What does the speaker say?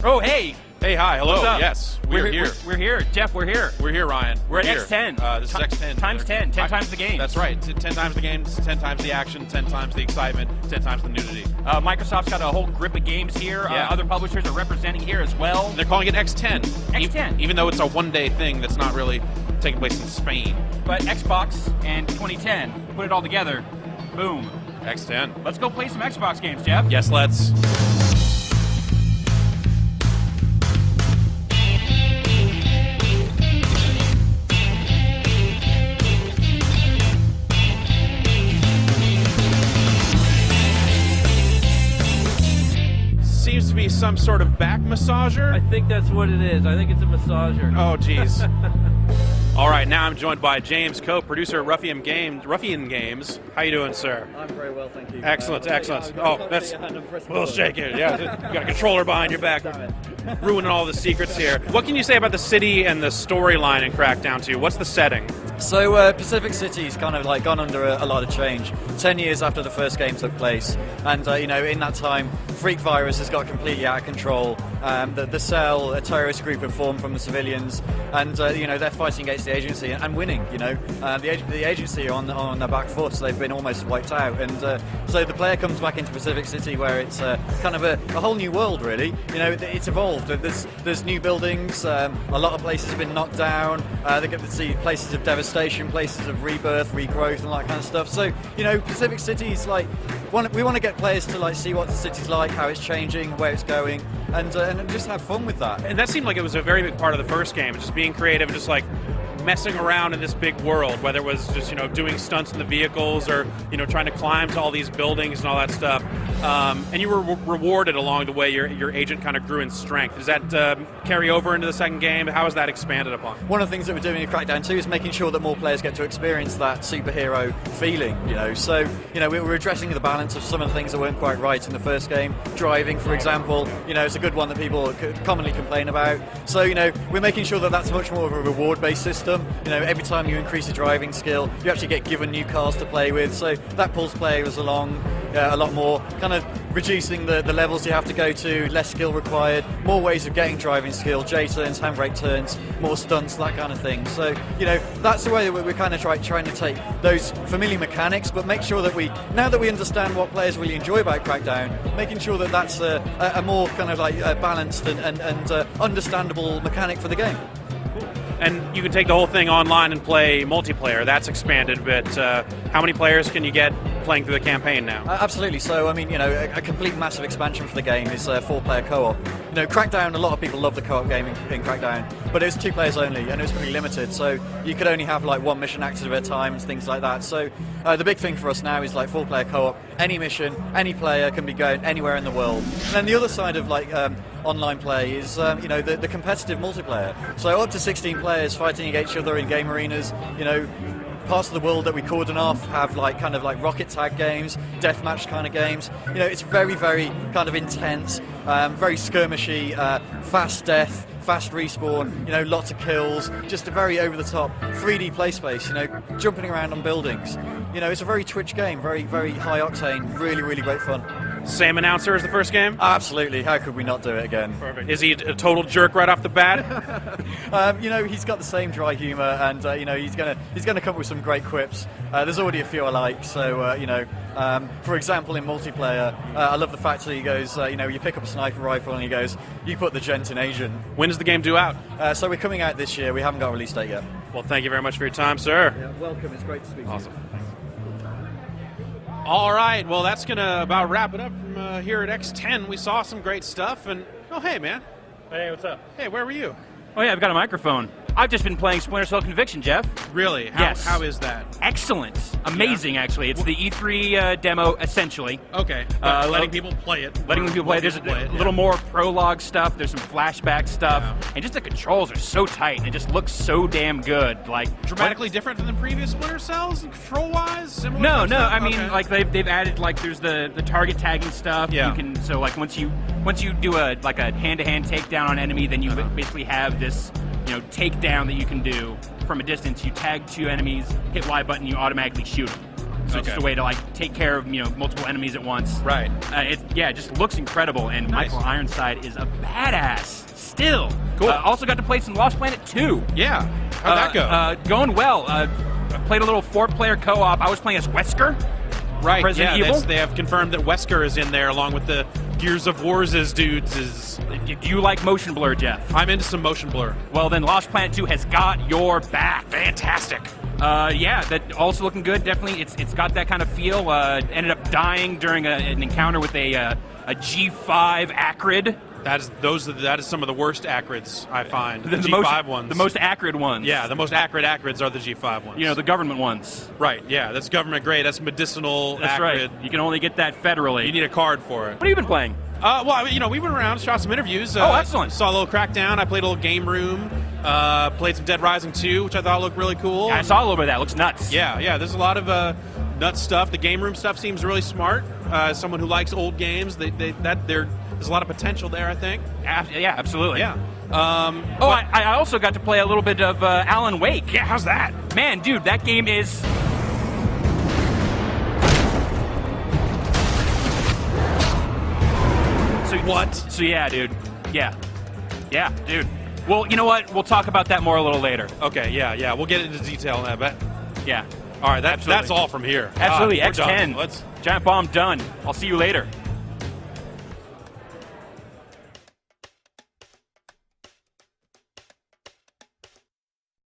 Oh, hey. Hey, hi, hello. What's up? Yes, we're here. We're here. Jeff, we're here. We're here, Ryan. We're at here. X10. This is X10. Times 10. 10 times the game. That's right. 10 times the games, 10 times the action, 10 times the excitement, 10 times the nudity. Microsoft's got a whole grip of games here. Yeah. Other publishers are representing here as well. And they're calling it X10. X10. Even though it's a one-day thing that's not really taking place in Spain. But Xbox and 2010, put it all together, boom. X10. Let's go play some Xbox games, Jeff. Yes, let's. Seems to be some sort of back massager. I think that's what it is. I think it's a massager. Oh, geez. All right, now I'm joined by James Cope, producer of Ruffian Games. How you doing, sir? I'm very well, thank you. Excellent, excellent. Oh, that's a little shaky. Yeah, you got a controller behind your back, ruining all the secrets here. What can you say about the city and the storyline in Crackdown 2? What's the setting? So Pacific City's kind of like gone under a lot of change. 10 years after the first game took place, and you know, in that time, Freak Virus has got completely out of control. The Cell, a terrorist group, have formed from the civilians, and you know, they're fighting against the agency and winning. You know, the agency are on their back foot, so they've been almost wiped out. And so the player comes back into Pacific City, where it's kind of a whole new world, really. You know, it's evolved. There's new buildings. A lot of places have been knocked down. They get to see places of devastation, places of rebirth, regrowth, and that kind of stuff. So you know, Pacific City's like we want to get players to like see what the city's like, how it's changing, where it's going, and just have fun with that. And that seemed like it was a very big part of the first game, just being creative and just like messing around in this big world, whether it was just, you know, doing stunts in the vehicles or, you know, trying to climb to all these buildings and all that stuff. And you were rewarded along the way. Your agent kind of grew in strength. Does that carry over into the second game? How is that expanded upon? One of the things that we're doing in Crackdown 2 is making sure that more players get to experience that superhero feeling, you know. So, you know, we're addressing the balance of some of the things that weren't quite right in the first game. Driving, for example, you know, it's a good one that people commonly complain about. So, you know, we're making sure that that's much more of a reward-based system. You know, every time you increase your driving skill, you actually get given new cars to play with, so that pulls players along a lot more, kind of reducing the levels you have to go to, less skill required, more ways of getting driving skill, J-turns, handbrake turns, more stunts, that kind of thing. So, you know, that's the way that we're kind of trying to take those familiar mechanics, but make sure that now that we understand what players really enjoy about Crackdown, making sure that that's a more kind of like balanced and understandable mechanic for the game. And you can take the whole thing online and play multiplayer. That's expanded a bit. How many players can you get playing through the campaign now? Absolutely. So, I mean, you know, a complete massive expansion for the game is 4-player co-op. You know, Crackdown, a lot of people love the co-op game in Crackdown, but it was 2 players only, and it was pretty limited. So you could only have like one mission active at a time, things like that. So the big thing for us now is like 4-player co-op. Any mission, any player can be going anywhere in the world. And then the other side of like online play is you know, the competitive multiplayer. So up to 16 players fighting against each other in game arenas. You know, parts of the world that we cordon off have like kind of like rocket tag games, deathmatch kind of games. You know, it's very, very kind of intense, very skirmishy, fast death, fast respawn, you know, lots of kills, just a very over-the-top 3D play space, you know, jumping around on buildings. You know, it's a very Twitch game, very, very high octane, really, really great fun. Same announcer as the first game? Absolutely. How could we not do it again? Perfect. Is he a total jerk right off the bat? You know, he's got the same dry humour, and you know, he's gonna come up with some great quips. There's already a few I like. So you know, for example, in multiplayer, I love the fact that he goes, you know, you pick up a sniper rifle and he goes, "You put the gent in Asian." When does the game due out? So we're coming out this year. We haven't got a release date yet. Well, thank you very much for your time, sir. Yeah, welcome. It's great to speak to you. Awesome. All right, well, that's going to about wrap it up from here at X10. We saw some great stuff, and, oh, hey, man. Hey, what's up? Hey, where were you? Oh, yeah, I've got a microphone. I've just been playing Splinter Cell Conviction, Jeff. Really? Yes. How is that? Excellent. Amazing, actually. It's the E3 demo, essentially. Okay. Letting people play it. Letting people play it. There's a little more prologue stuff. There's some flashback stuff. Yeah. And just the controls are so tight, and it just looks so damn good. Like dramatically different than the previous Splinter Cells, control-wise? No. I mean, like they've added like there's the target tagging stuff. Yeah. You can once you do a hand-to-hand takedown on enemy, then you basically have this, you know, takedown that you can do from a distance. You tag 2 enemies, hit Y button, you automatically shoot them. so it's just a way to like take care of multiple enemies at once. Right. It just looks incredible, and Nice. Michael Ironside is a badass. Still. Cool. Also got to play some Lost Planet 2. Yeah. How'd that go? Going well. I played a little 4-player co-op. I was playing as Wesker. Right. Resident Evil. They have confirmed that Wesker is in there along with the Gears of War's dudes. Do you like motion blur, Jeff? I'm into some motion blur. Well, then Lost Planet 2 has got your back. Fantastic. Yeah, that also looking good. Definitely, it's got that kind of feel. Ended up dying during an encounter with a G5 acrid. That is some of the worst acrids I find. The G5 ones. The most acrid ones. Yeah, the most acrid acrids are the G5 ones. The government ones. Right, yeah, that's government grade. That's medicinal That's acrid. right. You can only get that federally. You need a card for it. What have you been playing? Well, we went around, shot some interviews. Excellent. Saw a little Crackdown. I played a little Game Room. Played some Dead Rising 2, which I thought looked really cool. Yeah, I saw a little bit of that. Looks nuts. Yeah, there's a lot of nuts stuff. The Game Room stuff seems really smart. As someone who likes old games, there's a lot of potential there, I think. Yeah, absolutely. Yeah. I also got to play a little bit of Alan Wake. Yeah, how's that? Man, dude, that game is... So yeah, dude. Yeah, dude. Well, you know what? We'll talk about that more a little later. Okay, yeah. We'll get into detail on that, but... Yeah. All right, that's all from here. Absolutely. We're done. X10. Giant bomb done. I'll see you later.